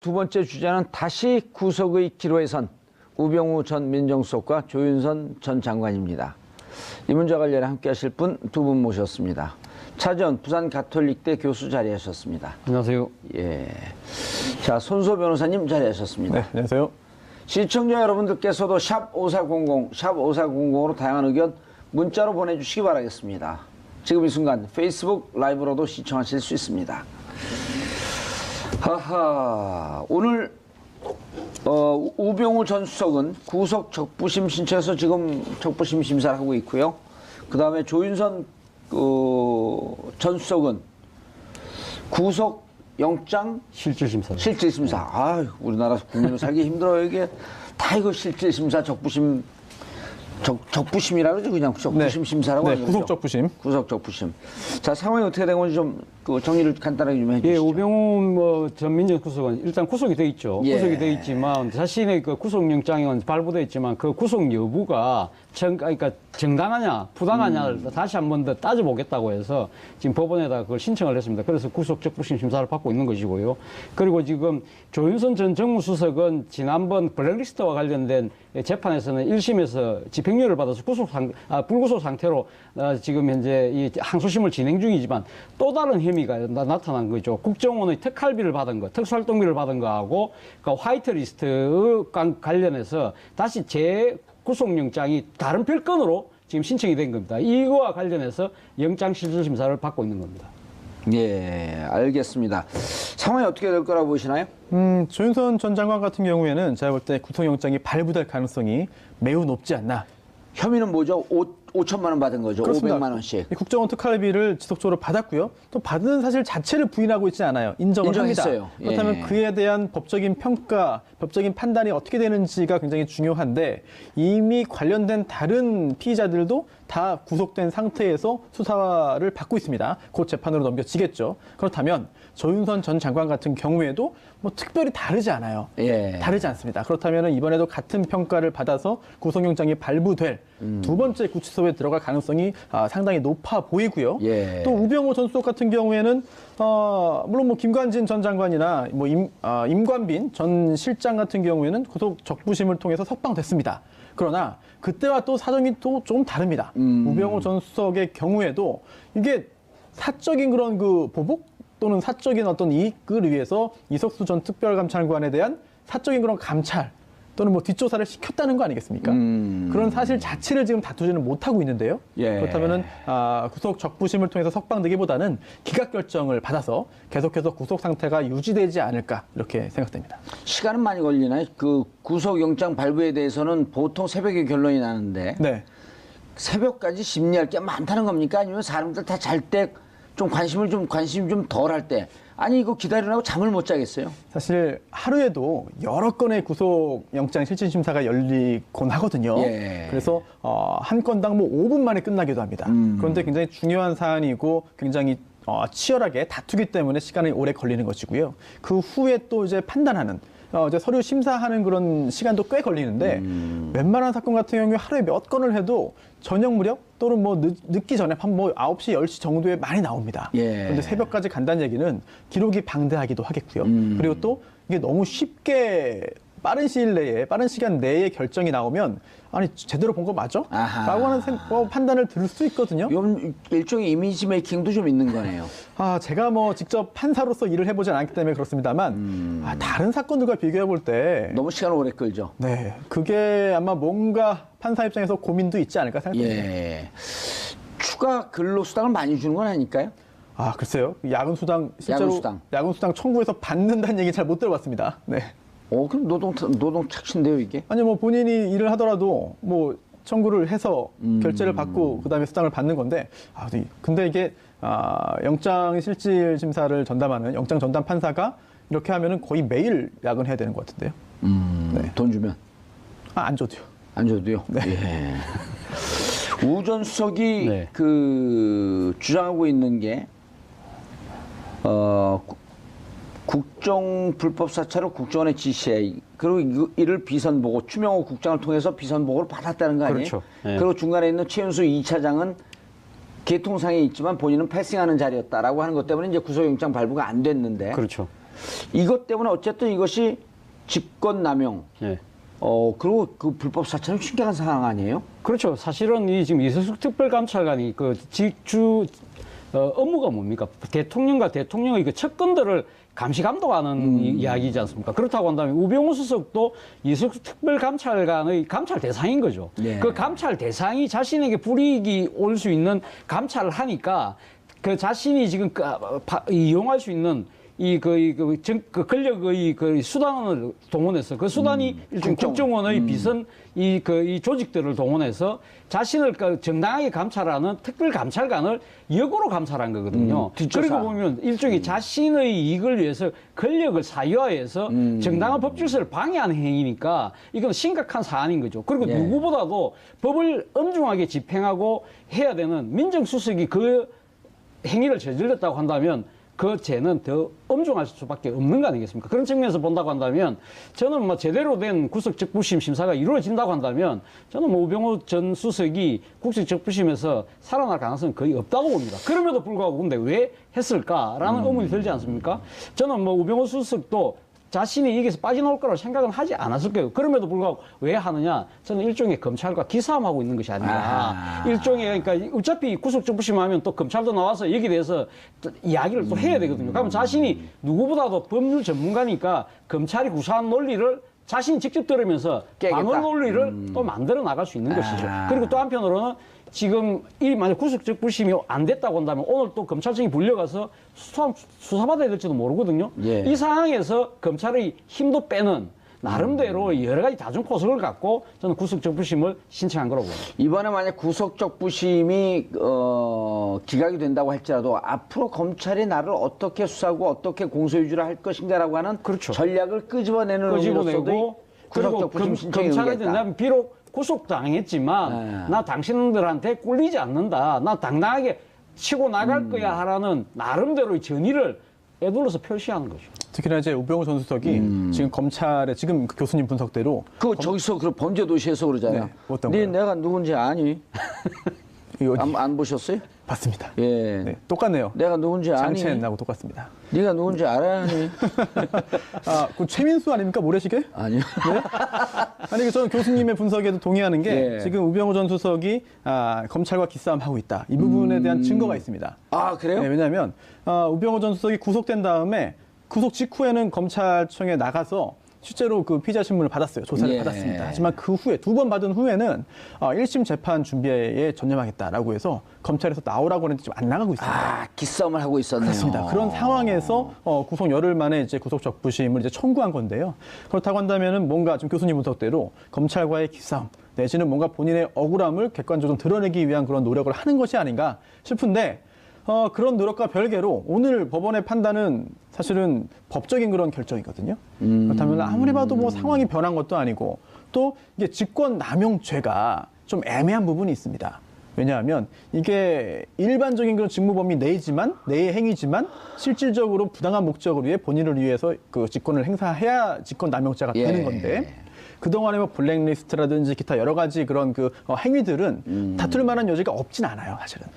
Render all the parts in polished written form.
두 번째 주제는 다시 구속의 기로에 선 우병우 전 민정수석과 조윤선 전 장관입니다. 이 문제와 관련해 함께 하실 분 두 분 모셨습니다. 차전 부산 가톨릭대 교수 자리하셨습니다. 안녕하세요. 예. 자, 손소 변호사님 자리하셨습니다. 네, 안녕하세요. 시청자 여러분들께서도 샵 5400, 샵 5400으로 다양한 의견 문자로 보내주시기 바라겠습니다. 지금 이 순간 페이스북 라이브로도 시청하실 수 있습니다. 하하, 오늘 우병우 전 수석은 구속 적부심 신청해서 지금 적부심 심사를 하고 있고요. 그 다음에 조윤선 전 수석은 구속 영장 실질심사. 실질심사. 아, 우리나라 국민으로 살기 힘들어요. 이게 다 이거 실질심사 적부심 적부심이라 그러죠. 그냥 적부심 심사라고 하죠. 구속 적부심. 구속 적부심. 자, 상황이 어떻게 된 건지 좀 정리를 간단하게 좀 해주시죠. 예, 우병우 전 민정수석은 일단 구속이 돼 있죠. 예. 구속이 돼 있지만 자신의 그 구속영장은 발부돼 있지만 그 구속 여부가 그러니까 정당하냐 부당하냐를 다시 한 번 더 따져보겠다고 해서 지금 법원에다 그걸 신청을 했습니다. 그래서 구속 적부심 심사를 받고 있는 것이고요. 그리고 지금 조윤선 전 정무수석은 지난번 블랙리스트와 관련된 재판에서는 1심에서 집행유예를 받아서 불구속 상태로 지금 현재 이 항소심을 진행 중이지만 또 다른 혐의가 나타난 거죠. 국정원의 특활비를 받은 거, 특수활동비를 받은 거하고 그러니까 화이트리스트 관련해서 다시 재구속영장이 다른 별건으로 지금 신청이 된 겁니다. 이거와 관련해서 영장실질심사를 받고 있는 겁니다. 예, 알겠습니다. 상황이 어떻게 될 거라고 보시나요? 조윤선 전 장관 같은 경우에는 제가 볼 때 구속영장이 발부될 가능성이 매우 높지 않나. 혐의는 뭐죠? 5천만 원 받은 거죠. 그렇습니다. 500만 원씩. 이 국정원 특활비를 지속적으로 받았고요. 또 받은 사실 자체를 부인하고 있지 않아요. 인정을 인정했어요. 합니다. 그렇다면 예. 그에 대한 법적인 평가, 법적인 판단이 어떻게 되는지가 굉장히 중요한데 이미 관련된 다른 피의자들도 다 구속된 상태에서 수사를 받고 있습니다. 곧 재판으로 넘겨지겠죠. 그렇다면 조윤선 전 장관 같은 경우에도 뭐 특별히 다르지 않아요. 예. 다르지 않습니다. 그렇다면 이번에도 같은 평가를 받아서 구속영장이 발부될 두 번째 구치소에 들어갈 가능성이 상당히 높아 보이고요. 예. 또 우병우 전 수석 같은 경우에는 물론 뭐 김관진 전 장관이나 뭐 임관빈 전 실장 같은 경우에는 구속 적부심을 통해서 석방됐습니다. 그러나 그때와 또 사정이 또 좀 다릅니다. 우병우 전 수석의 경우에도 이게 사적인 그런 그 보복 또는 사적인 어떤 이익을 위해서 이석수 전 특별감찰관에 대한 사적인 그런 감찰 또는 뭐 뒷조사를 시켰다는 거 아니겠습니까? 그런 사실 자체를 지금 다투지는 못하고 있는데요. 예. 그렇다면은 구속 적부심을 통해서 석방되기보다는 기각 결정을 받아서 계속해서 구속 상태가 유지되지 않을까 이렇게 생각됩니다. 시간은 많이 걸리나요? 그 구속영장 발부에 대해서는 보통 새벽에 결론이 나는데 네. 새벽까지 심리할 게 많다는 겁니까? 아니면 사람들 다 잘 때 좀 관심이 좀 덜 할 때 아니 이거 기다리라고 잠을 못 자겠어요? 사실 하루에도 여러 건의 구속영장 실질심사가 열리곤 하거든요. 예. 그래서 한 건당 뭐 5분 만에 끝나기도 합니다. 그런데 굉장히 중요한 사안이고 굉장히 치열하게 다투기 때문에 시간이 오래 걸리는 것이고요. 그 후에 또 이제 판단하는 이제 서류 심사하는 그런 시간도 꽤 걸리는데 웬만한 사건 같은 경우에 하루에 몇 건을 해도 저녁 무렵 또는 뭐 늦기 전에 한 뭐 9시, 10시 정도에 많이 나옵니다. 예. 그런데 새벽까지 간다는 얘기는 기록이 방대하기도 하겠고요. 그리고 또 이게 너무 쉽게 빠른 시일 내에, 빠른 시간 내에 결정이 나오면 아니 제대로 본 거 맞아? 아하. 라고 하는 판단을 들을 수 있거든요. 이건 일종의 이미지 메이킹도 좀 있는 거네요. 제가 뭐 직접 판사로서 일을 해보진 않기 때문에 그렇습니다만 다른 사건들과 비교해 볼 때 너무 시간을 오래 끌죠. 네, 그게 아마 뭔가 판사 입장에서 고민도 있지 않을까 생각됩니다. 예. 추가 근로수당을 많이 주는 건 아닐까요? 글쎄요. 야근수당 실제로 야근수당 청구해서 받는다는 얘기 잘 못 들어봤습니다. 네. 그럼 노동 착취인데요, 이게? 아니 뭐 본인이 일을 하더라도 뭐 청구를 해서 결제를 받고 그다음에 수당을 받는 건데 근데 이게 영장 실질 심사를 전담하는 영장 전담 판사가 이렇게 하면은 거의 매일 야근해야 되는 것 같은데요. 네. 돈 주면? 안 줘도요. 안 줘도요? 네. 예. 우 전 수석이 네. 주장하고 있는 게 국정 불법 사찰을 국정원에 지시해 그리고 이를 비선보고 추명호 국장을 통해서 비선보고를 받았다는 거 아니에요? 그렇죠. 예. 그리고 중간에 있는 최은수 2차장은 개통상에 있지만 본인은 패싱하는 자리였다라고 하는 것 때문에 이제 구속영장 발부가 안 됐는데 그렇죠. 이것 때문에 어쨌든 이것이 직권남용. 예. 그리고 그 불법 사찰은 심각한 상황 아니에요? 그렇죠. 사실은 이 지금 이석수 특별감찰관이 그 직주 업무가 뭡니까? 대통령과 대통령의 그 측근들을 감시 감독하는 이야기이지 않습니까? 그렇다고 한다면 우병우 수석도 이석수 특별감찰관의 감찰 대상인 거죠. 예. 그 감찰 대상이 자신에게 불이익이 올 수 있는 감찰을 하니까 그 자신이 지금 이용할 수 있는 그 권력의 그 수단을 동원해서 그 수단이 일종 국정원의 비선 이 조직들을 동원해서 자신을 정당하게 감찰하는 특별감찰관을 역으로 감찰한 거거든요. 뒷조사. 그리고 보면 일종의 자신의 이익을 위해서 권력을 사유화해서 정당한 법 질서를 방해하는 행위니까 이건 심각한 사안인 거죠. 그리고 예. 누구보다도 법을 엄중하게 집행하고 해야 되는 민정수석이 그 행위를 저질렀다고 한다면 그 죄는 더 엄중할 수밖에 없는 거 아니겠습니까? 그런 측면에서 본다고 한다면 저는 뭐 제대로 된 구속적부심 심사가 이루어진다고 한다면 저는 뭐 우병우 전 수석이 구속적부심에서 살아날 가능성은 거의 없다고 봅니다. 그럼에도 불구하고 근데 왜 했을까라는 의문이 들지 않습니까? 저는 뭐 우병우 수석도 자신이 여기서 빠져나올 거라고 생각은 하지 않았을 거예요. 그럼에도 불구하고 왜 하느냐? 저는 일종의 검찰과 기싸움하고 있는 것이 아닌가. 일종의, 그러니까 어차피 구속적부심하면 또 검찰도 나와서 여기에 대해서 또 이야기를 또 해야 되거든요. 그러면 자신이 누구보다도 법률 전문가니까 검찰이 구사한 논리를 자신이 직접 들으면서 깨겠다. 방어 논리를 또 만들어 나갈 수 있는 것이죠. 그리고 또 한편으로는 지금 이 만약 구속적부심이 안 됐다고 한다면 오늘 또 검찰청이 불려가서 수사받아야 될지도 모르거든요. 예. 이 상황에서 검찰의 힘도 빼는 나름대로 여러 가지 다중 포석을 갖고 저는 구속적부심을 신청한 거라고 봅니다. 이번에 만약 구속적부심이 기각이 된다고 할지라도 앞으로 검찰이 나를 어떻게 수사하고 어떻게 공소유지를 할 것인가라고 하는 그렇죠. 전략을 끄집어내는 의미로서도 그리고 구속적부심 신청이 검찰에 의미가 있다. 대한 비록 구속당했지만 나 당신들한테 꿀리지 않는다. 나 당당하게 치고 나갈 거야 하라는 나름대로의 전의를 애둘러서 표시하는 거죠. 특히나 이제 우병우 전 수석이 지금 검찰의 지금 그 교수님 분석대로 저기서 그 범죄도시에서 그러잖아요. 네, 어떤 네 거요? 내가 누군지 아니? 이거 안 보셨어요? 봤습니다. 예. 네, 똑같네요. 내가 누군지 아니? 장첸하고 똑같습니다. 네가 누군지 알아야 하니? 그 최민수 아닙니까 모래시계? 아니요. 아니 저는 교수님의 분석에도 동의하는 게 예. 지금 우병우 전 수석이 검찰과 기싸움하고 있다. 이 부분에 대한 증거가 있습니다. 아 그래요? 네, 왜냐하면 우병우 전 수석이 구속된 다음에 구속 직후에는 검찰청에 나가서 실제로 그 피의자 신문을 받았어요. 조사를 예. 받았습니다. 하지만 그 후에 두 번 받은 후에는 1심 재판 준비에 전념하겠다라고 해서 검찰에서 나오라고 하는데 지금 안 나가고 있습니다. 아 기싸움을 하고 있었네요. 그렇습니다. 그런 상황에서 구속 열흘 만에 이제 구속 적부심을 이제 청구한 건데요. 그렇다고 한다면은 뭔가 지금 교수님 분석대로 검찰과의 기싸움 내지는 뭔가 본인의 억울함을 객관적으로 드러내기 위한 그런 노력을 하는 것이 아닌가 싶은데 그런 노력과 별개로 오늘 법원의 판단은 사실은 법적인 그런 결정이거든요. 그렇다면 아무리 봐도 뭐 상황이 변한 것도 아니고 또 이게 직권남용죄가 좀 애매한 부분이 있습니다. 왜냐하면 이게 일반적인 그런 직무 범위 내의 행위지만 실질적으로 부당한 목적을 위해 본인을 위해서 그 직권을 행사해야 직권남용죄가 예. 되는 건데 그동안에 뭐 블랙리스트라든지 기타 여러 가지 그런 그 행위들은 다툴 만한 여지가 없진 않아요, 사실은.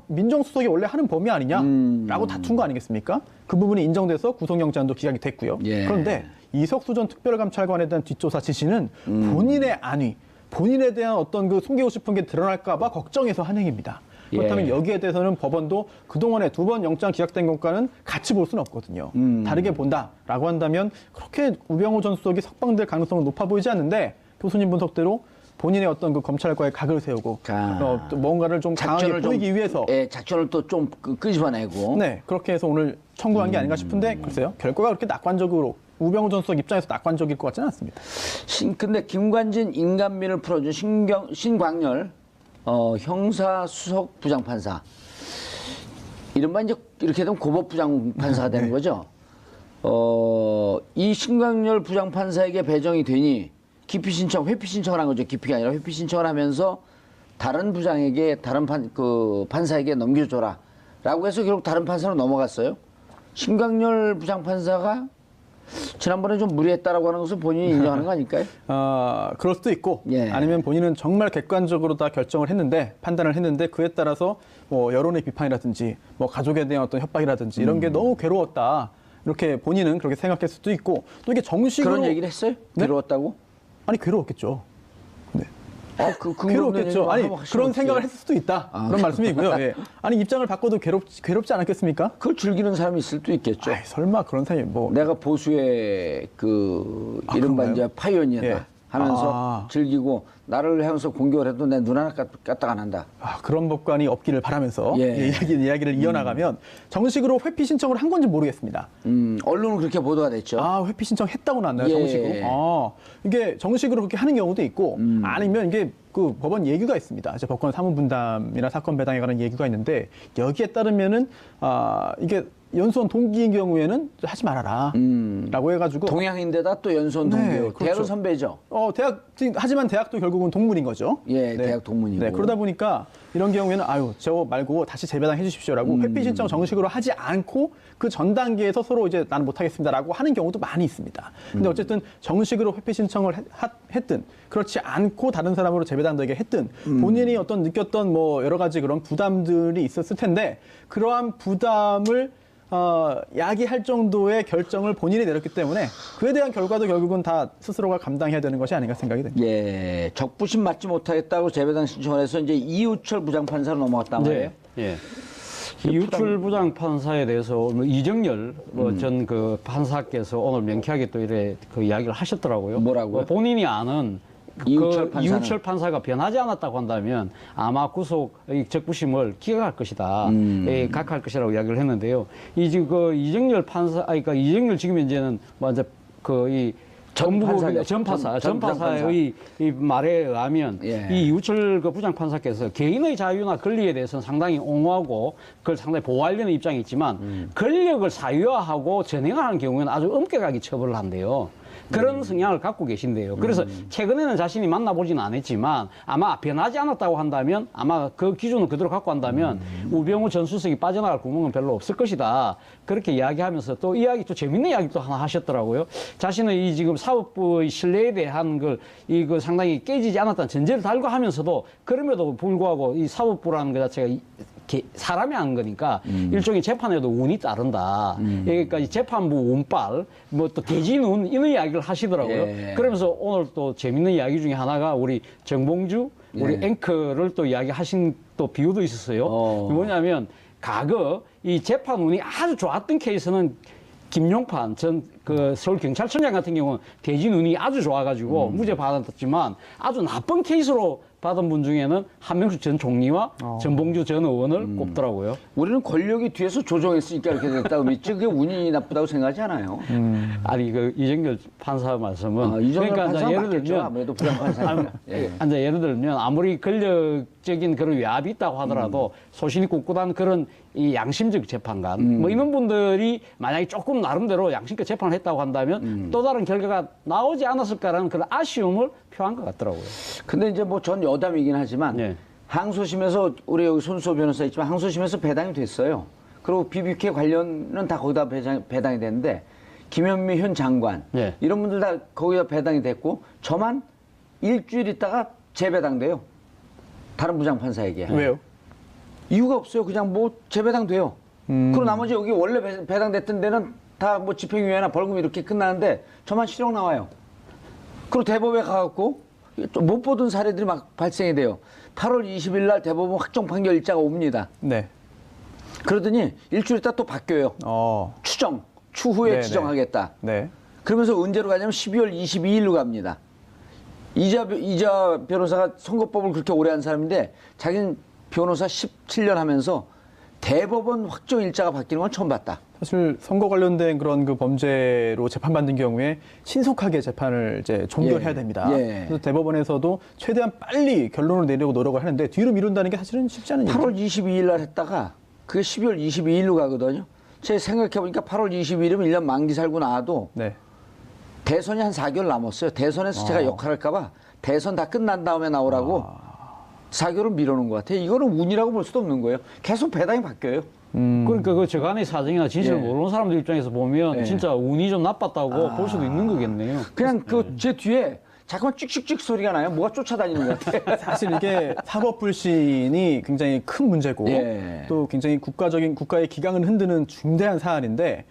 민정수석이 원래 하는 범위 아니냐라고 다툰 거 아니겠습니까? 그 부분이 인정돼서 구속영장도 기각이 됐고요. 예. 그런데 이석수 전 특별감찰관에 대한 뒷조사 지시는 본인의 안위, 본인에 대한 어떤 그 숨기고 싶은 게 드러날까봐 걱정해서 한 행위입니다. 그렇다면 예. 여기에 대해서는 법원도 그동안에 두 번 영장 기각된 것과는 같이 볼 수는 없거든요. 다르게 본다라고 한다면 그렇게 우병우 전 수석이 석방될 가능성은 높아 보이지 않는데 교수님 분석대로 본인의 어떤 그 검찰과의 각을 세우고 또 뭔가를 좀 강하게 보이기 위해서 작전을 또 좀 끄집어내고 네 그렇게 해서 오늘 청구한 게 아닌가 싶은데 글쎄요 결과가 그렇게 낙관적으로 우병우 전 수석 입장에서 낙관적일 것 같지는 않습니다. 근데 김관진 인간민을 풀어준 신광열 형사수석 부장판사 이른바 이제 이렇게 되면 고법 부장판사가 되는 거죠. 이 신광열 부장판사에게 배정이 되니 기피 신청, 회피 신청을 한 거죠. 기피가 아니라 회피 신청을 하면서 다른 부장에게 다른 판사에게 넘겨줘라라고 해서 결국 다른 판사로 넘어갔어요. 신광열 부장판사가 지난번에 좀 무리했다라고 하는 것을 본인이 인정하는 거 아닐까요? 그럴 수도 있고 예. 아니면 본인은 정말 객관적으로 다 결정을 했는데 판단을 했는데 그에 따라서 뭐 여론의 비판이라든지 뭐 가족에 대한 어떤 협박이라든지 이런 게 너무 괴로웠다. 이렇게 본인은 그렇게 생각할 수도 있고 또 이게 정식으로 그런 얘기를 했어요? 네? 괴로웠다고? 아니 괴로웠겠죠. 네. 근거 괴로웠겠죠. 없는 아니 얘기를 하시면 그런 생각을 어떡해요? 했을 수도 있다. 그런 말씀이고요. 예. 아니 입장을 바꿔도 괴롭지 않았겠습니까? 그걸 즐기는 사람이 있을 수도 있겠죠. 아이, 설마 그런 사람이 뭐 내가 보수의 그 이른바 그런가요? 이제 파이오니어다 예. 하면서 즐기고 나를 하면서 공격을 해도 내 눈 하나 까딱 안 한다. 그런 법관이 없기를 바라면서 예. 이야기를 이어나가면 정식으로 회피 신청을 한 건지 모르겠습니다. 언론은 그렇게 보도가 됐죠. 회피 신청했다고 나왔나요, 예. 정식으로? 이게 정식으로 그렇게 하는 경우도 있고, 아니면 이게 그 법원 예규가 있습니다. 이제 법관 사무분담이나 사건 배당에 관한 예규가 있는데, 여기에 따르면은, 이게 연수원 동기인 경우에는 하지 말아라. 라고 해가지고. 동양인데다 또 연수원 네, 동기예요. 그렇죠. 대학은 선배죠. 하지만 대학도 결국은 동문인 거죠. 예, 대학 동문이고. 네, 그러다 보니까 이런 경우에는 저거 말고 다시 재배당 해주십시오라고 회피 신청 정식으로 하지 않고 그 전 단계에서 서로 이제 나는 못하겠습니다라고 하는 경우도 많이 있습니다. 근데 어쨌든 정식으로 회피 신청을 했든 그렇지 않고 다른 사람으로 재배당되게 했든 본인이 어떤 느꼈던 뭐 여러 가지 그런 부담들이 있었을 텐데 그러한 부담을 야기할 정도의 결정을 본인이 내렸기 때문에 그에 대한 결과도 결국은 다 스스로가 감당해야 되는 것이 아닌가 생각이 됩니다. 예, 적부심 맞지 못하겠다고 재배당 신청을 해서 이제 이우철 부장판사로 넘어갔단 말이에요. 예. 이우철 부장판사에 대해서 뭐 이정열 전 그 판사께서 오늘 명쾌하게 또 이래 그 이야기를 하셨더라고요. 뭐라고요? 본인이 아는 이우철 판사는? 이우철 판사가 변하지 않았다고 한다면 아마 구속 적부심을 기각할 것이다, 각할 것이라고 이야기를 했는데요. 지금 그 이정열 판사, 그러니까 이정열 지금 현재는 먼저 그이 전파사의 이 말에 의하면 예. 이 이우철 그 부장판사께서 개인의 자유나 권리에 대해서는 상당히 옹호하고 그걸 상당히 보호하려는 입장이 있지만 권력을 사유화하고 전행하는 경우에는 아주 엄격하게 처벌을 한대요. 그런 성향을 갖고 계신데요. 그래서 최근에는 자신이 만나보지는 않았지만 아마 변하지 않았다고 한다면 아마 그 기준을 그대로 갖고 한다면 우병우 전 수석이 빠져나갈 구멍은 별로 없을 것이다. 그렇게 이야기하면서 또 재밌는 이야기 또 하나 하셨더라고요. 자신은 이 지금 사법부의 신뢰에 대한 그 상당히 깨지지 않았다는 전제를 달고 하면서도 그럼에도 불구하고 이 사법부라는 것 자체가 사람이 하는 거니까 일종의 재판에도 운이 따른다. 그러니까 이 재판부 운빨, 뭐 또 대진운 이런 이야기를 하시더라고요. 예. 그러면서 오늘 또 재밌는 이야기 중에 하나가 우리 정봉주 우리 앵커를 또 이야기하신 또 비유도 있었어요. 뭐냐면 과거 이 재판 운이 아주 좋았던 케이스는 김용판 전 그 서울경찰청장 같은 경우는 대진 운이 아주 좋아가지고 무죄 받았지만 아주 나쁜 케이스로 받은 분 중에는 한명숙 전 총리와 전봉주 전 의원을 꼽더라고요. 우리는 권력이 뒤에서 조종했으니까 이렇게 됐다고 믿지 그게 운이 나쁘다고 생각하지 않아요. 아니 그 이정열 판사 말씀은 이정열 그러니까 판사가 예를 맞겠죠. 들면 아무래도 부장판사니까. 예. 이제 예를 들면 아무리 권력적인 그런 외압이 있다고 하더라도 소신이 꿋꿋한 그런 이 양심적 재판관 뭐 이런 분들이 만약에 조금 나름대로 양심껏 재판을 했다고 한다면 또 다른 결과가 나오지 않았을까라는 그런 아쉬움을 표한 것 같더라고요. 근데 이제 뭐 전 여담이긴 하지만 네. 항소심에서 우리 여기 손수호 변호사 있지만 항소심에서 배당이 됐어요. 그리고 BBK 관련은 다 거기다 배당이 됐는데 김현미 현 장관 네. 이런 분들 다 거기다 배당이 됐고 저만 일주일 있다가 재배당돼요. 다른 부장판사에게. 왜요? 이유가 없어요. 그냥 뭐 재배당돼요. 그리고 나머지 여기 원래 배당됐던 데는 다 뭐 집행유예나 벌금 이렇게 끝나는데 저만 실형 나와요. 그리고 대법에 가갖고 못 보던 사례들이 막 발생이 돼요. 8월 20일 날 대법원 확정 판결 일자가 옵니다. 네. 그러더니 일주일 있다 또 바뀌어요. 추후에 네네. 지정하겠다. 네. 그러면서 언제로 가냐면 12월 22일로 갑니다. 이자 변호사가 선거법을 그렇게 오래 한 사람인데 자기는 변호사 17년 하면서 대법원 확정 일자가 바뀌는 건 처음 봤다. 사실 선거 관련된 그런 그 범죄로 재판받는 경우에 신속하게 재판을 이제 종결해야 예. 됩니다. 예. 그래서 대법원에서도 최대한 빨리 결론을 내려고 노력을 하는데 뒤로 미룬다는 게 사실은 쉽지 않은 일이죠. 8월 22일 날 했다가 그게 12월 22일로 가거든요. 제가 생각해보니까 8월 22일이면 1년 만기 살고 나와도 네. 대선이 한 4개월 남았어요. 대선에서 제가 역할할까봐 대선 다 끝난 다음에 나오라고 4개월을 미뤄놓은 것 같아요. 이거는 운이라고 볼 수도 없는 거예요. 계속 배당이 바뀌어요. 그러니까 그 저간의 사정이나 진실을 예. 모르는 사람들 입장에서 보면 예. 진짜 운이 좀 나빴다고 볼 수도 있는 거겠네요. 그냥 그 제 뒤에 자꾸만 찍찍찍 소리가 나요. 뭐가 쫓아다니는 것 같아요. 사실 이게 사법 불신이 굉장히 큰 문제고 예. 또 굉장히 국가의 기강을 흔드는 중대한 사안인데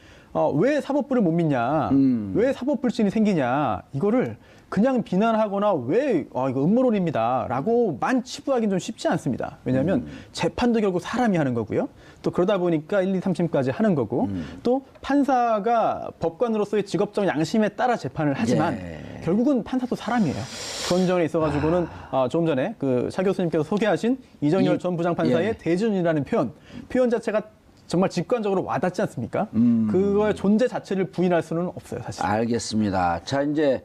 왜 사법부를 못 믿냐, 왜 사법불신이 생기냐, 이거를 그냥 비난하거나 왜 이거 음모론입니다라고만 치부하기는 좀 쉽지 않습니다. 왜냐하면 재판도 결국 사람이 하는 거고요. 또 그러다 보니까 1, 2, 3심까지 하는 거고 또 판사가 법관으로서의 직업적 양심에 따라 재판을 하지만 결국은 판사도 사람이에요. 그런 점에 있어가지고는 조금 전에 그 차 교수님께서 소개하신 이정열 전 부장판사의 대준이라는 표현 자체가 정말 직관적으로 와닿지 않습니까? 그거의 존재 자체를 부인할 수는 없어요, 사실. 알겠습니다. 자, 이제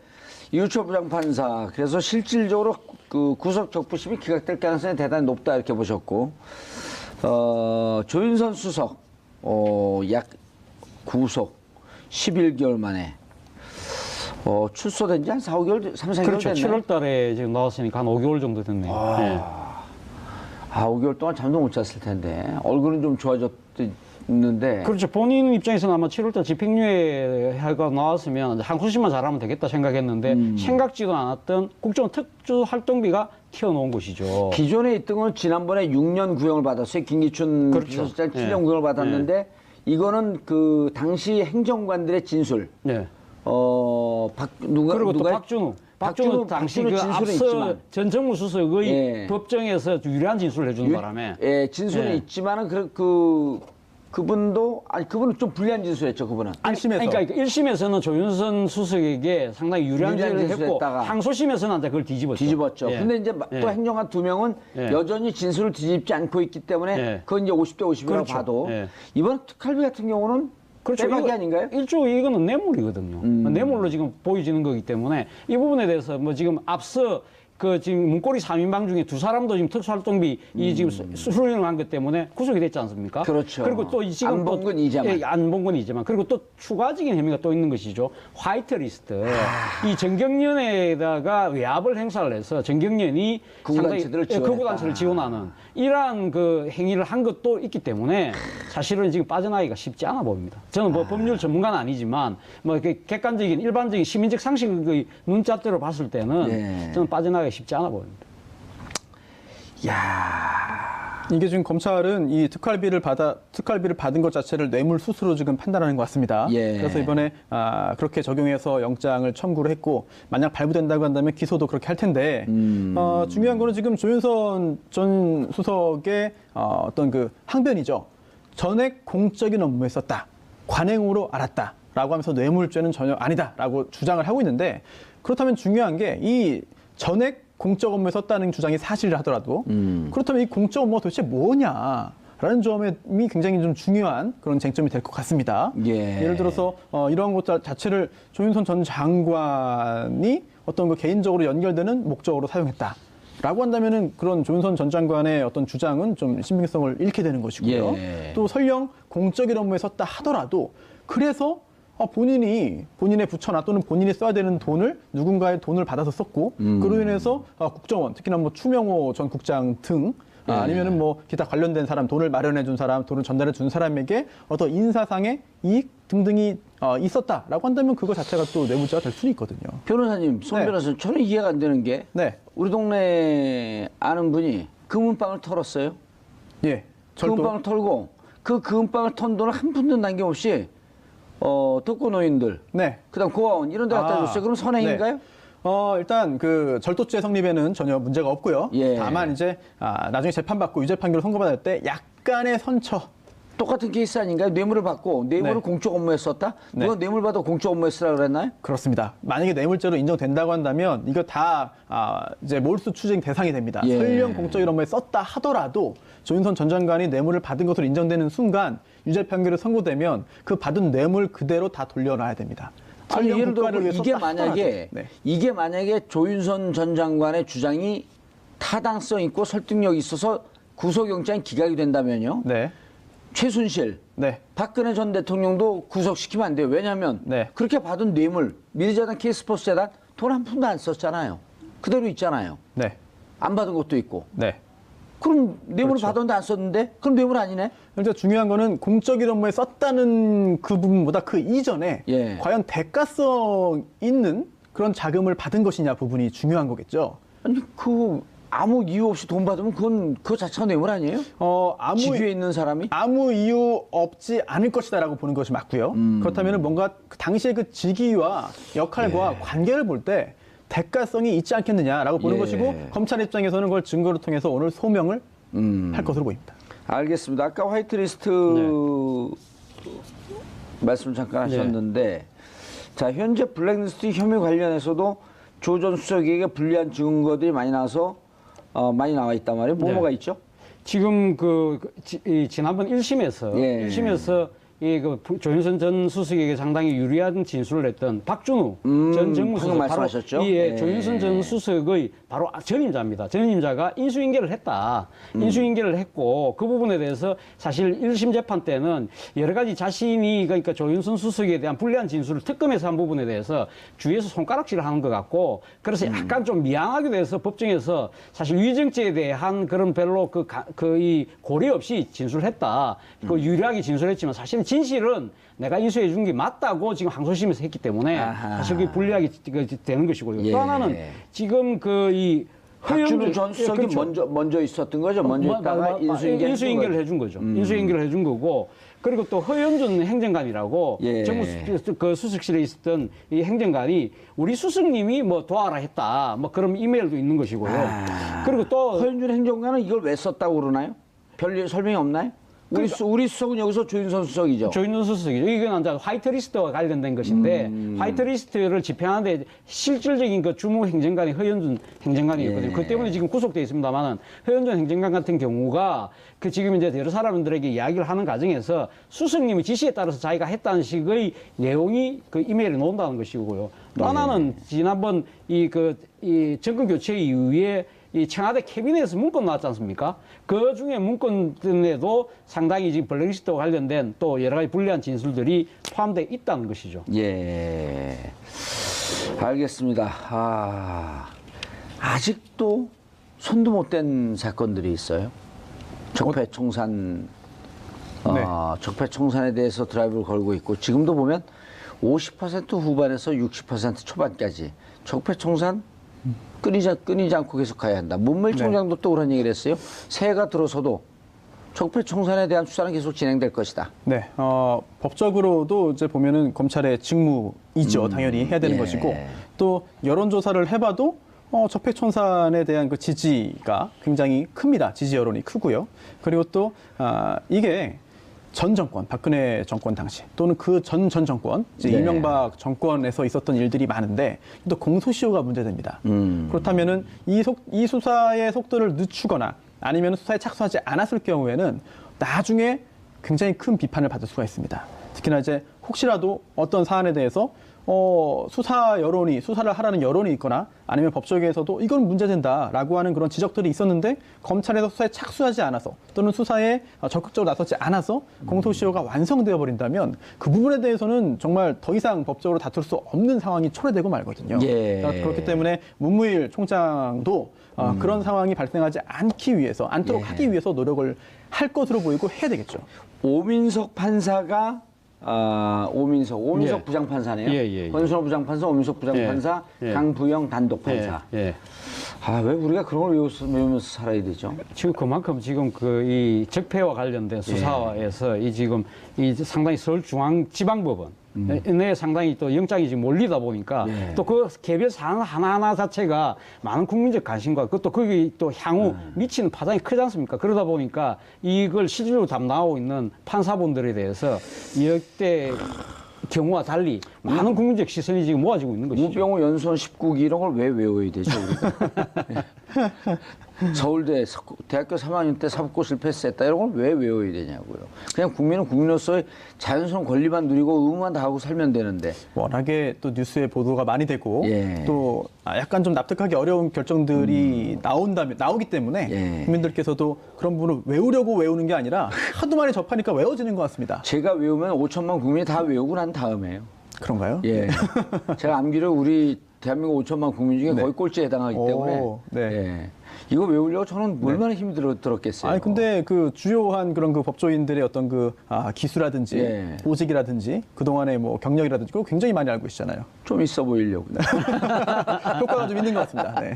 이우철 부장판사, 그래서 실질적으로 그 구속 적부심이 기각될 가능성이 대단히 높다 이렇게 보셨고, 조윤선 수석, 약 구속 11개월 만에 출소된 지 한 4, 5개월, 3, 4개월 그렇죠. 됐네요. 7월 달에 지금 나왔으니까 한 5개월 정도 됐네요. 네. 5개월 동안 잠도 못 잤을 텐데 얼굴은 좀 좋아졌는데. 그렇죠. 본인 입장에서는 아마 7월달 집행유예가 나왔으면 항소심만 잘하면 되겠다 생각했는데 생각지도 않았던 국정원 특수활동비가 튀어나온 것이죠. 기존에 있던 건 지난번에 6년 구형을 받았어요. 김기춘 그렇죠. 비서실장 7년 네. 구형을 받았는데 이거는 그 당시 행정관들의 진술. 네. 누가 또 박준우 당시 그 진술은 앞서 있지만. 전 정무수석의 예. 법정에서 유리한 진술을 해주는 바람에 진술은 예. 있지만은 그분도 그분은 좀 불리한 진술했죠. 그분은. 아니, 1심에서. 그러니까 1심에서는 조윤선 수석에게 상당히 유리한 유리한 진술을 했고 진술했다가 항소심에서는 이제 그걸 뒤집었죠. 예. 근데 이제 또 행정관 2명은 예. 여전히 진술을 뒤집지 않고 있기 때문에 예. 그건 이제 50대 50이라고 그렇죠. 봐도 예. 이번 특활비 같은 경우는 그렇죠. 빼박이 이거 아닌가요? 일종의 이거는 뇌물이거든요. 뇌물로 지금 보여지는 거기 때문에 이 부분에 대해서 뭐 지금 앞서 그 지금 문고리 3인방 중에 2사람도 지금 특수활동비 이 지금 수령을 한 것 때문에 구속이 됐지 않습니까? 그렇죠. 그리고 또 지금 안 본 건 이제만. 예, 안 본 건 이제만. 그리고 또 추가적인 혐의가 또 있는 것이죠. 화이트 리스트. 이 정경련에다가 외압을 행사를 해서 정경련이 극우단체들을 상당히 극우단체를 지원하는 이러한 그 행위를 한 것도 있기 때문에 사실은 지금 빠져나가기가 쉽지 않아 보입니다. 저는 뭐 법률 전문가는 아니지만 뭐 이렇게 객관적인 일반적인 시민적 상식의 눈잣대로 봤을 때는 네. 저는 빠져나가기 쉽지 않아 보입니다. 야, 이게 지금 검찰은 이 특활비를 받은 것 자체를 뇌물수수로 지금 판단하는 것 같습니다. 예. 그래서 이번에 그렇게 적용해서 영장을 청구를 했고 만약 발부된다고 한다면 기소도 그렇게 할 텐데 중요한 거는 지금 조윤선 전 수석의 어떤 그 항변이죠. 전액 공적인 업무에 썼다. 관행으로 알았다라고 하면서 뇌물죄는 전혀 아니다라고 주장을 하고 있는데 그렇다면 중요한 게 이 전액 공적 업무에 썼다는 주장이 사실이라 하더라도 그렇다면 이 공적 업무가 도대체 뭐냐라는 점이 굉장히 좀 중요한 그런 쟁점이 될 것 같습니다. 예. 예를 들어서 이러한 것 자체를 조윤선 전 장관이 어떤 그 개인적으로 연결되는 목적으로 사용했다. 라고 한다면은 그런 조윤선 전 장관의 어떤 주장은 좀 신빙성을 잃게 되는 것이고요. 예. 또 설령 공적인 업무에 썼다 하더라도 그래서 본인의 부처나 또는 본인이 써야 되는 돈을 누군가의 돈을 받아서 썼고 그로 인해서 국정원 특히나 뭐 추명호 전 국장 등 아니면은 뭐 기타 관련된 사람 돈을 마련해 준 사람 돈을 전달해 준 사람에게 어떤 인사상의 이익 등등이 있었다라고 한다면 그거 자체가 또 뇌물죄가 될 수는 있거든요. 변호사님, 송 네. 변호사님, 저는 이해가 안 되는 게 네, 우리 동네 아는 분이 금은방을 털었어요. 예, 금은방을 털고 그 금은방을 턴 돈을 한 푼도 남김없이 독거노인들, 네. 그다음 고아원 이런 데 갖다 줬어요. 그럼 선행인가요? 네. 일단 그 절도죄 성립에는 전혀 문제가 없고요. 예. 다만 이제 나중에 재판받고 유죄 판결을 선고받을 때 약간의 선처. 똑같은 케이스 아닌가요? 뇌물을 받고 뇌물을 네. 공적 업무에 썼다? 네. 누가 뇌물 받아 공적 업무에 쓰라 그랬나요? 그렇습니다. 만약에 뇌물죄로 인정된다고 한다면 이거 다 이제 몰수 추징 대상이 됩니다. 예. 설령 공적인 업무에 썼다 하더라도 조윤선 전 장관이 뇌물을 받은 것으로 인정되는 순간 유죄 판결이 선고되면 그 받은 뇌물 그대로 다 돌려놔야 됩니다. 아니, 설령 예를 들어 국가를 위해 이게 썼다 만약에 하더라도. 네. 이게 만약에 조윤선 전 장관의 주장이 타당성 있고 설득력 있어서 구속영장이 기각이 된다면요. 네. 최순실, 네. 박근혜 전 대통령도 구속시키면 안 돼요. 왜냐하면 네. 그렇게 받은 뇌물, 미래재단, K스포츠 재단 돈 한 푼도 안 썼잖아요. 그대로 있잖아요. 네. 안 받은 것도 있고. 네. 그럼 뇌물을 그렇죠. 받았는데 안 썼는데? 그럼 뇌물 아니네? 그러니까 중요한 거는 공적인 업무에 썼다는 그 부분보다 그 이전에 예. 과연 대가성 있는 그런 자금을 받은 것이냐 부분이 중요한 거겠죠. 아니 아무 이유 없이 돈 받으면 그건 그 자체가 뇌물 아니에요? 직위에 있는 사람이? 아무 이유 없지 않을 것이다라고 보는 것이 맞고요. 그렇다면 뭔가 그 당시의 그 직위와 역할과 관계를 볼 때 대가성이 있지 않겠느냐라고 보는 것이고 검찰 입장에서는 그걸 증거를 통해서 오늘 소명을 할 것으로 보입니다. 알겠습니다. 아까 화이트리스트 말씀 잠깐 하셨는데 자 현재 블랙리스트 혐의 관련해서도 조 전 수석에게 불리한 증거들이 많이 나와서 많이 나와 있단 말이에요. 뭐가 있죠? 지금 지난번 1심에서 예. 1심에서 조윤선 전 수석에게 상당히 유리한 진술을 했던 박준우 전 방금 정무수석 말씀하셨죠? 예, 예. 조윤선 전 수석의 바로 전임자입니다. 전임자가 인수인계를 했다. 인수인계를 했고 그 부분에 대해서 사실 1심 재판 때는 여러 가지 자신이 그러니까 조윤선 수석에 대한 불리한 진술을 특검에서 한 부분에 대해서 주위에서 손가락질을 하는 것 같고 그래서 약간 좀 미안하게 돼서 법정에서 사실 위증죄에 대한 그런 별로 이 고려 없이 진술을 했다. 그 유리하게 진술했지만 사실은 진실은 내가 인수해 준 게 맞다고 지금 항소심에서 했기 때문에 사실 그게 불리하게 되는 것이고요. 또 하나는 지금 박준우 전 수석이 먼저 있었던 거죠. 먼저 있다가 인수인계를 해준 거죠. 인수인계를 해준 거고 그리고 또 허연준 행정관이라고 정부 그 수석실에 있었던 이 행정관이 우리 수석님이 뭐 도와라 했다. 뭐 그런 이메일도 있는 것이고요. 그리고 또 허연준 행정관은 이걸 왜 썼다고 그러나요? 별 설명이 없나요? 우리 수석은 여기서 조윤선 수석이죠. 조윤선 수석이죠. 이건 이제 화이트리스트와 관련된 것인데 화이트리스트를 집행하는데 실질적인 그 주무 행정관이 허연준 행정관이었거든요. 그 때문에 지금 구속돼 있습니다만은 허연준 행정관 같은 경우가 그 지금 이제 여러 사람들에게 이야기를 하는 과정에서 수석님의 지시에 따라서 자기가 했다는 식의 내용이 그 이메일에 나온다는 것이고요. 또 하나는 지난번 이 정권 교체 이후에 이 청와대 캐비넷에서 문건 나왔지 않습니까? 그 중에 문건에도 상당히 지금 블랙리스트와 관련된 또 여러 가지 불리한 진술들이 포함되어 있다는 것이죠. 예. 알겠습니다. 아직도 손도 못 댄 사건들이 있어요. 적폐청산, 적폐청산에 대해서 드라이브를 걸고 있고 지금도 보면 50% 후반에서 60% 초반까지 적폐청산 끊이지 않고 계속 가야 한다. 문무일 총장도 또 그런 얘기를 했어요. 새해가 들어서도 적폐청산에 대한 수사는 계속 진행될 것이다. 네, 법적으로도 이제 보면은 검찰의 직무이죠. 당연히 해야 되는 것이고 또 여론조사를 해봐도 적폐청산에 대한 그 지지가 굉장히 큽니다. 지지 여론이 크고요. 그리고 또 이게 전 정권, 박근혜 정권 당시 또는 그 전 정권, 이제 이명박 정권에서 있었던 일들이 많은데 또 공소시효가 문제됩니다. 그렇다면은 이 수사의 속도를 늦추거나 아니면 수사에 착수하지 않았을 경우에는 나중에 굉장히 큰 비판을 받을 수가 있습니다. 특히나 이제 혹시라도 어떤 사안에 대해서 수사를 하라는 여론이 있거나 아니면 법조계에서도 이건 문제된다라고 하는 그런 지적들이 있었는데 검찰에서 수사에 착수하지 않아서 또는 수사에 적극적으로 나서지 않아서 공소시효가 완성되어 버린다면 그 부분에 대해서는 정말 더 이상 법적으로 다툴 수 없는 상황이 초래되고 말거든요. 그렇기 때문에 문무일 총장도 그런 상황이 발생하지 않도록 하기 위해서 노력을 할 것으로 보이고 해야 되겠죠. 오민석 판사가 오민석 부장판사네요. 권순호 부장판사, 오민석 부장판사, 강부영 단독판사. 왜 우리가 그런 걸 외우면서 살아야 되죠? 지금 그만큼 지금 이 적폐와 관련된 수사에서 이 상당히 서울중앙지방법원 내 상당히 또 영장이 지금 몰리다 보니까 또 그 개별 사안 하나하나 자체가 많은 국민적 관심과 그것도 거기 또 향후 미치는 파장이 크지 않습니까? 그러다 보니까 이걸 실질적으로 담당하고 있는 판사분들에 대해서 역대 경우와 달리 많은 국민적 시선이 지금 모아지고 있는 것이죠. 우병우 연수원 19기 이런 걸 왜 외워야 되죠, 우리가? 서울대 대학교 3학년 때 사법고 실패했다 이런 걸 왜 외워야 되냐고요. 그냥 국민은 국민으로서의 자연스러운 권리만 누리고 의무만 다하고 살면 되는데. 워낙에 또 뉴스에 보도가 많이 되고 또 약간 좀 납득하기 어려운 결정들이 나오기 때문에 국민들께서도 그런 부분을 외우려고 외우는 게 아니라 하도 많이 접하니까 외워지는 것 같습니다. 제가 외우면 5천만 국민이 다 외우고 난 다음에요. 그런가요? 예. 제가 암기로 우리 대한민국 5천만 국민 중에 네. 거의 꼴찌에 해당하기 때문에 네. 예. 이거 외우려고 저는 얼마나 힘이 들었겠어요. 아니 근데 그 주요한 그런 그 법조인들의 어떤 그 기수라든지 예. 보직이라든지 그 동안의 뭐 경력이라든지 그거 굉장히 많이 알고 계시잖아요. 좀 있어 보이려고. 효과가 좀 있는 것 같습니다. 네.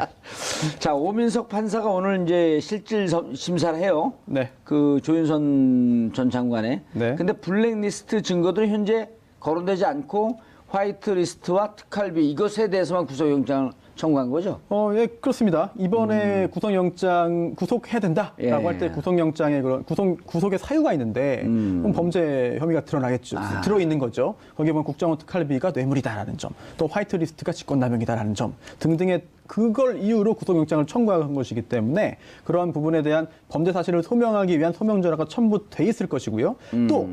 자, 오민석 판사가 오늘 이제 실질 심사를 해요. 네. 그 조윤선 전 장관의. 네. 근데 블랙리스트 증거들은 현재 거론되지 않고 화이트리스트와 특활비 이것에 대해서만 구속영장을 청구한 거죠? 예, 그렇습니다. 이번에 구속영장 구속해야 된다라고 예. 할 때 구속영장에 그런 구속의 사유가 있는데 그럼 범죄 혐의가 드러나겠죠. 들어 있는 거죠. 거기에 보면 국정원 특활비가 뇌물이다라는 점, 또 화이트리스트가 직권남용이다라는 점 등등의 그걸 이유로 구속영장을 청구한 것이기 때문에 그러한 부분에 대한 범죄 사실을 소명하기 위한 소명전화가 첨부돼 있을 것이고요. 또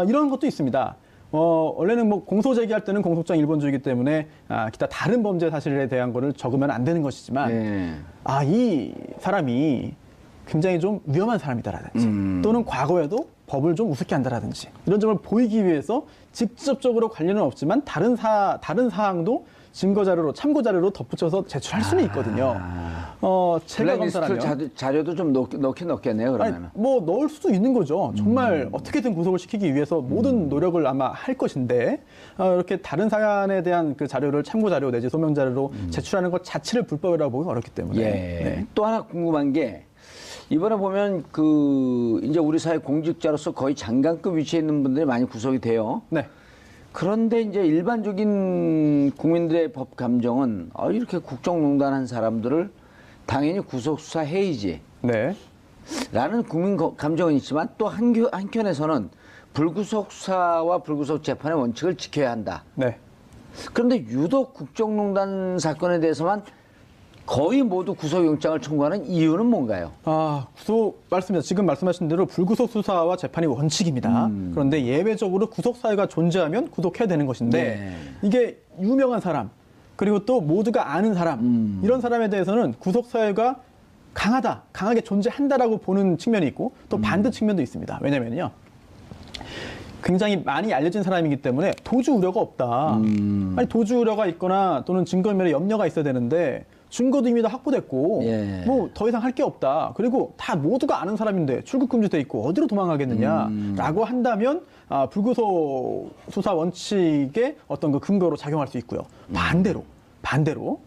이런 것도 있습니다. 원래는 뭐 공소 제기할 때는 공소장 일본주의이기 때문에 기타 다른 범죄 사실에 대한 거를 적으면 안 되는 것이지만 예. 이 사람이 굉장히 좀 위험한 사람이다라든지 또는 과거에도 법을 좀 우습게 한다라든지 이런 점을 보이기 위해서 직접적으로 관련은 없지만 다른 사항도 증거 자료로 참고 자료로 덧붙여서 제출할 수는 있거든요. 제가 블랙리스트 검사라면 자료도 좀 넣긴 넣겠네요, 그러면. 뭐 넣을 수도 있는 거죠. 정말 어떻게든 구속을 시키기 위해서 모든 노력을 아마 할 것인데 이렇게 다른 사안에 대한 그 자료를 참고 자료 내지 소명 자료로 제출하는 것 자체를 불법이라고 보기 어렵기 때문에. 예. 네. 또 하나 궁금한 게 이번에 보면 그 이제 우리 사회 공직자로서 거의 장관급 위치에 있는 분들이 많이 구속이 돼요. 네. 그런데 이제 일반적인 국민들의 법 감정은 이렇게 국정농단한 사람들을 당연히 구속 수사해야지. 네. 라는 국민 감정은 있지만 또 한켠에서는 불구속 수사와 불구속 재판의 원칙을 지켜야 한다. 네. 그런데 유독 국정농단 사건에 대해서만 거의 모두 구속영장을 청구하는 이유는 뭔가요? 맞습니다. 지금 말씀하신 대로 불구속 수사와 재판이 원칙입니다. 그런데 예외적으로 구속 사유가 존재하면 구속해야 되는 것인데 네. 이게 유명한 사람 그리고 또 모두가 아는 사람 이런 사람에 대해서는 구속 사유가 강하게 존재한다라고 보는 측면이 있고 또 반대 측면도 있습니다. 왜냐면요. 굉장히 많이 알려진 사람이기 때문에 도주 우려가 없다. 아니 도주 우려가 있거나 또는 증거인멸에 염려가 있어야 되는데 증거도 이미 다 확보됐고 예. 뭐 더 이상 할 게 없다. 그리고 다 모두가 아는 사람인데 출국 금지돼 있고 어디로 도망가겠느냐라고 한다면 불구속 수사 원칙의 어떤 그 근거로 작용할 수 있고요. 반대로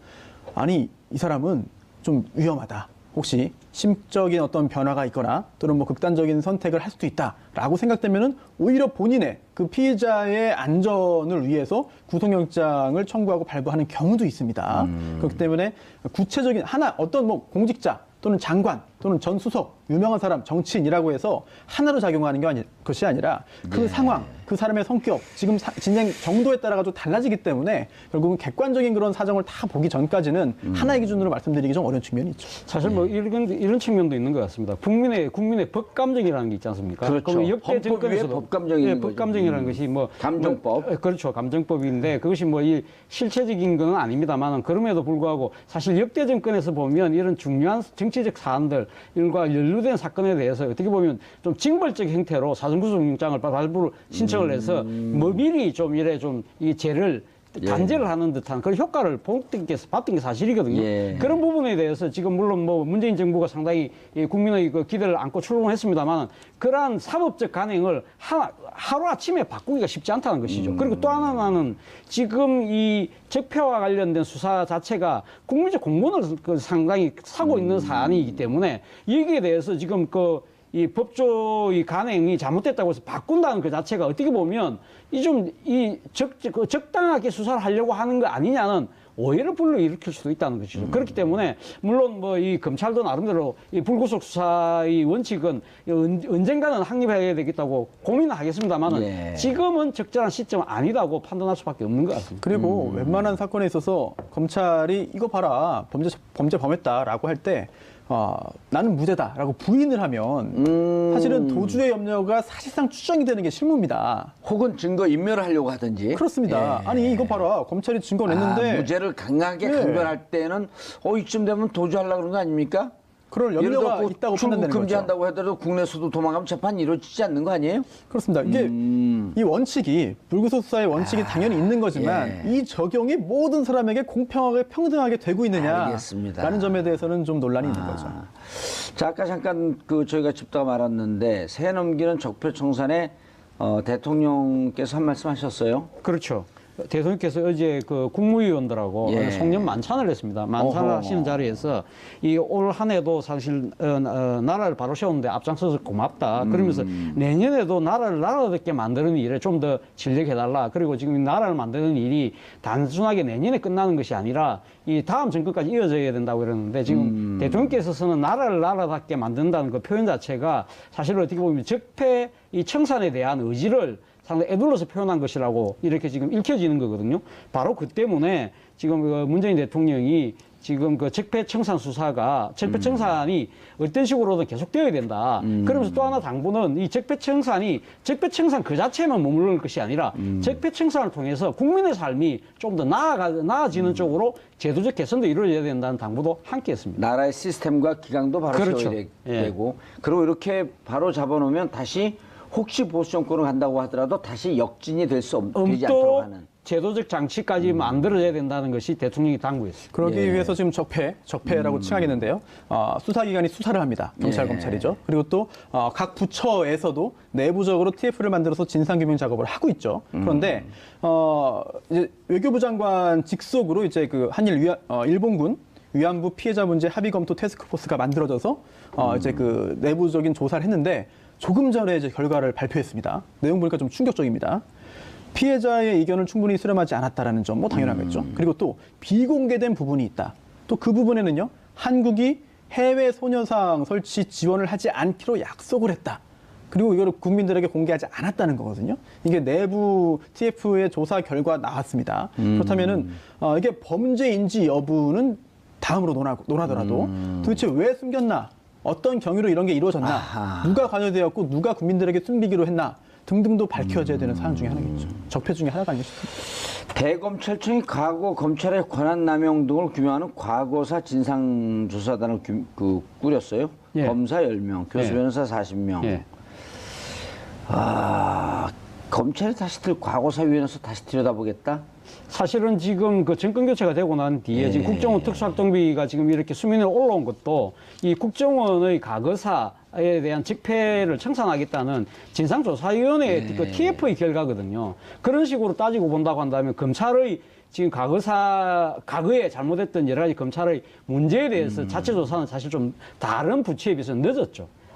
아니 이 사람은 좀 위험하다. 혹시 심적인 어떤 변화가 있거나 또는 뭐 극단적인 선택을 할 수도 있다라고 생각되면은 오히려 본인의 그 피의자의 안전을 위해서 구속영장을 청구하고 발부하는 경우도 있습니다. 그렇기 때문에 구체적인 어떤 뭐 공직자 또는 장관 또는 전 수석 유명한 사람 정치인이라고 해서 하나로 작용하는 것이 아니라 그 상황 그 사람의 성격 지금 진행 정도에 따라 가지고 달라지기 때문에 결국은 객관적인 그런 사정을 다 보기 전까지는 하나의 기준으로 말씀드리기 좀 어려운 측면이 있죠. 사실 뭐 이런 측면도 있는 것 같습니다. 국민의 법 감정이라는 게 있지 않습니까? 그렇죠. 역대 헌법 정권에서도 위에 법 감정이 있는 법 거죠. 감정이라는 것이 뭐 감정법. 그렇죠. 감정법인데 그것이 뭐 이 실체적인 건 아닙니다만은 그럼에도 불구하고 사실 역대 정권에서 보면 이런 중요한 정치적 사안들과 연루된 사건에 대해서 어떻게 보면 좀 징벌적 형태로 사전구속영장을 발부를 신청을 해서 뭐 미리 좀 이래 좀 이 죄를 단죄를 하는 듯한 그런 효과를 봤던 게 사실이거든요. 예. 그런 부분에 대해서 지금 물론 뭐 문재인 정부가 상당히 국민의 그 기대를 안고 출범했습니다만 그러한 사법적 간행을 하루아침에 바꾸기가 쉽지 않다는 것이죠. 그리고 또 하나는 지금 이 적폐와 관련된 수사 자체가 국민적 공분을 상당히 사고 있는 사안이기 때문에 여기에 대해서 지금 이 법조의 간행이 잘못됐다고 해서 바꾼다는 그 자체가 어떻게 보면 적당하게 수사를 하려고 하는 거 아니냐는 오해를 불러일으킬 수도 있다는 것이죠. 그렇기 때문에 물론 뭐 이 검찰도 나름대로 이 불구속 수사의 원칙은 언젠가는 확립해야 되겠다고 고민은 하겠습니다만은 예. 지금은 적절한 시점은 아니다고 판단할 수밖에 없는 것 같습니다. 그리고 웬만한 사건에 있어서 검찰이 이거 봐라 범죄 범했다라고 할 때 나는 무죄다라고 부인을 하면 사실은 도주의 염려가 사실상 추정이 되는 게 실무입니다. 혹은 증거 인멸을 하려고 하든지. 그렇습니다. 예. 아니 이거 봐라 검찰이 증거 냈는데 무죄를 강하게 예. 강변할 때는 이쯤 되면 도주하려고 그런 거 아닙니까? 그럴 예를 염려가 들어 있다고 출국 판단되는 거죠. 금지한다고 하더라도 국내에서도 도망가면 재판이 이루어지지 않는 거 아니에요? 그렇습니다. 이게 이 원칙이 불구속 수사의 원칙이 당연히 있는 거지만 예. 이 적용이 모든 사람에게 공평하게 평등하게 되고 있느냐 알겠습니다. 라는 점에 대해서는 좀 논란이 있는 거죠. 자, 아까 잠깐 저희가 짚다가 말았는데 새 넘기는 적폐청산에 대통령께서 한 말씀 하셨어요. 그렇죠. 대통령께서 어제 그 국무위원들하고 예. 송년 만찬을 했습니다. 만찬을 어허. 하시는 자리에서 이 올 한 해도 사실 나라를 바로 세우는데 앞장서서 고맙다. 그러면서 내년에도 나라를 나라답게 만드는 일에 좀 더 진력해달라. 그리고 지금 이 나라를 만드는 일이 단순하게 내년에 끝나는 것이 아니라 이 다음 정권까지 이어져야 된다고 이러는데 지금 대통령께서는 나라를 나라답게 만든다는 그 표현 자체가 사실 어떻게 보면 적폐 이 청산에 대한 의지를 상당히 애둘러서 표현한 것이라고 이렇게 지금 읽혀지는 거거든요. 바로 그 때문에 지금 그 문재인 대통령이 지금 그 적폐청산 수사가 적폐청산이 어떤 식으로든 계속되어야 된다. 그러면서 또 하나 당부는 이 적폐청산이 적폐청산 그 자체만 머무를 것이 아니라 적폐청산을 통해서 국민의 삶이 좀 더 나아지는 쪽으로 제도적 개선도 이루어져야 된다는 당부도 함께 했습니다. 나라의 시스템과 기강도 바로 그렇죠. 세워야 예. 되고 그리고 이렇게 바로 잡아놓으면 다시 혹시 보수 정권을 간다고 하더라도 다시 역진이 되지 않도록 엄도록 하는. 제도적 장치까지 만들어져야 된다는 것이 대통령이 당부했습니다. 그러기 예. 위해서 지금 적폐라고 칭하겠는데요. 수사기관이 수사를 합니다. 경찰, 예. 검찰이죠. 그리고 또 각 부처에서도 내부적으로 TF를 만들어서 진상규명 작업을 하고 있죠. 그런데 이제 외교부 장관 직속으로 이제 그 한일 일본군 위안부 피해자 문제 합의 검토 태스크포스가 만들어져서 이제 그 내부적인 조사를 했는데 조금 전에 이제 결과를 발표했습니다. 내용 보니까 좀 충격적입니다. 피해자의 의견을 충분히 수렴하지 않았다라는 점, 뭐 당연하겠죠. 그리고 또 비공개된 부분이 있다. 또 그 부분에는요, 한국이 해외 소녀상 설치 지원을 하지 않기로 약속을 했다. 그리고 이거를 국민들에게 공개하지 않았다는 거거든요. 이게 내부 TF의 조사 결과 나왔습니다. 그렇다면은 이게 범죄인지 여부는 다음으로 논하더라도 도대체 왜 숨겼나? 어떤 경위로 이런 게 이루어졌나? 아하. 누가 관여되었고 누가 국민들에게 숨기기로 했나? 등등도 밝혀져야 되는 사안 중에 하나겠죠. 적폐 중에 하나가 아닐까 싶습니다. 대검찰청이 과거 검찰의 권한 남용 등을 규명하는 과거사 진상조사단을 꾸렸어요. 예. 검사 10명, 교수 예. 변호사 40명. 예. 검찰이 과거사위원회에서 다시 들여다보겠다? 사실은 지금 그 정권 교체가 되고 난 뒤에 예. 지금 국정원 특수학동비가 지금 이렇게 수면에 올라온 것도 이 국정원의 과거사에 대한 적폐를 청산하겠다는 진상조사위원회의 그 TF의 결과거든요. 그런 식으로 따지고 본다고 한다면 검찰의 지금 과거에 잘못했던 여러 가지 검찰의 문제에 대해서 자체 조사는 사실 좀 다른 부처에 비해서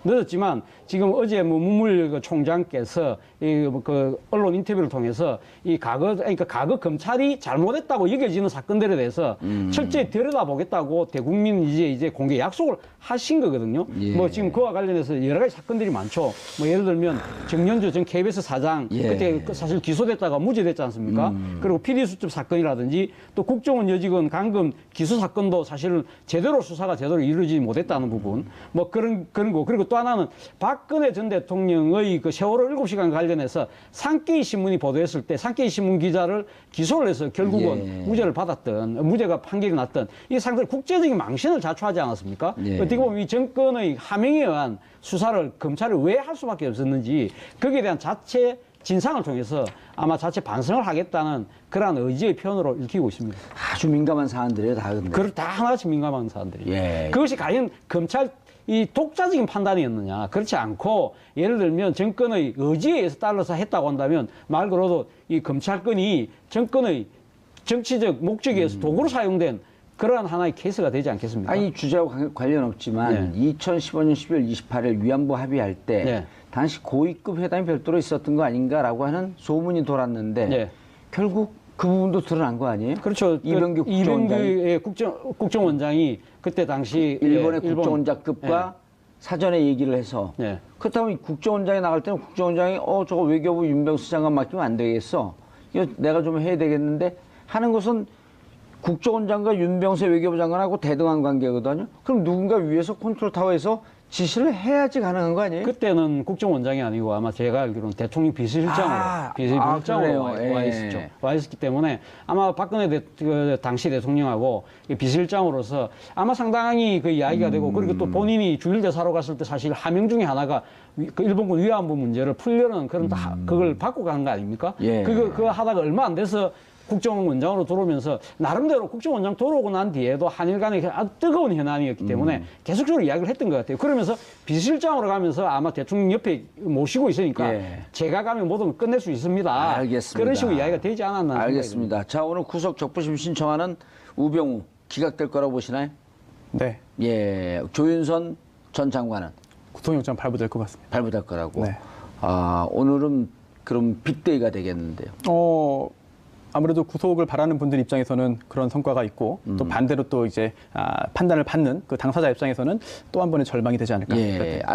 늦었지만 지금 어제 문물 총장께서 그 언론 인터뷰를 통해서 그러니까 과거 검찰이 잘못했다고 여겨지는 사건들에 대해서 철저히 들여다보겠다고 대국민 이제 공개 약속을 하신 거거든요. 예. 뭐 지금 그와 관련해서 여러 가지 사건들이 많죠. 뭐 예를 들면 정년주 전 KBS 사장 예. 그때 사실 기소됐다가 무죄됐지 않습니까? 그리고 PD 수첩 사건이라든지 또 국정원 여직원 감금 기소 사건도 사실은 수사가 제대로 이루어지지 못했다는 부분 뭐 그런 거 그리고 또 하나는 박근혜 전 대통령의 그 세월호 7시간 관련해서 산케이 신문이 보도했을 때 산케이 신문 기자를 기소를 해서 결국은 예. 무죄가 판결이 났던 이 상당히 국제적인 망신을 자초하지 않았습니까? 예. 어떻게 보면 이 정권의 하명에 의한 수사를 검찰이 왜 할 수밖에 없었는지 거기에 대한 자체 진상을 통해서 아마 자체 반성을 하겠다는 그러한 의지의 표현으로 읽히고 있습니다. 아주 민감한 사안들이에요, 다 근데. 그걸 다 하나씩 민감한 사안들이. 예. 그것이 과연 검찰 이 독자적인 판단이었느냐? 그렇지 않고 예를 들면 정권의 의지에 의해서 따라서 했다고 한다면 말 그대로 이 검찰권이 정권의 정치적 목적에 의해서 도구로 사용된 그러한 하나의 케이스가 되지 않겠습니까? 아니, 주제와 관련 없지만 2015년 12월 28일 위안부 합의할 때 네. 당시 고위급 회담이 별도로 있었던 거 아닌가라고 하는 소문이 돌았는데 네. 결국 그 부분도 드러난 거 아니에요? 그렇죠. 이병규 국정원장이 국정원장이 그때 당시 일본의 일본- 국정원장급과 사전에 얘기를 해서 네. 그렇다면 국정원장이 나갈 때는 국정원장이 저거 외교부 윤병수 장관 맡기면 안 되겠어. 이거 내가 좀 해야 되겠는데 하는 것은 국정원장과 윤병수 외교부 장관하고 대등한 관계거든요. 그럼 누군가 위에서 컨트롤 타워에서 지시를 해야지 가능한 거 아니에요? 그때는 국정원장이 아니고 아마 제가 알기로는 대통령 비서실장으로 비서실장으로 그래요. 와 예. 있었죠. 와 있었기 때문에 아마 박근혜 그 당시 대통령하고 이 비서실장으로서 아마 상당히 그 이야기가 되고 그리고 또 본인이 주일대사로 갔을 때 사실 하명 중에 하나가 그 일본군 위안부 문제를 풀려는 그런 그걸 받고 가는 거 아닙니까? 예. 그거 하다가 얼마 안 돼서 국정원장으로 들어오면서 나름대로 국정원장 들어오고 난 뒤에도 한일 간에 아주 뜨거운 현안이었기 때문에 계속적으로 이야기를 했던 것 같아요. 그러면서 비서실장으로 가면서 아마 대통령 옆에 모시고 있으니까 예. 제가 가면 모든 걸 끝낼 수 있습니다. 알겠습니다. 그런 식으로 이야기가 되지 않았나. 알겠습니다. 자, 오늘 구속 적부심 신청하는 우병우 기각될 거라고 보시나요? 네. 예, 조윤선 전 장관은 구속영장 발부될 것 같습니다. 발부될 거라고. 네. 아, 오늘은 그럼 빅데이가 되겠는데요. 아무래도 구속을 바라는 분들 입장에서는 그런 성과가 있고 또 반대로 또 이제 판단을 받는 그 당사자 입장에서는 또 한 번의 절망이 되지 않을까. 예, 알겠습니다.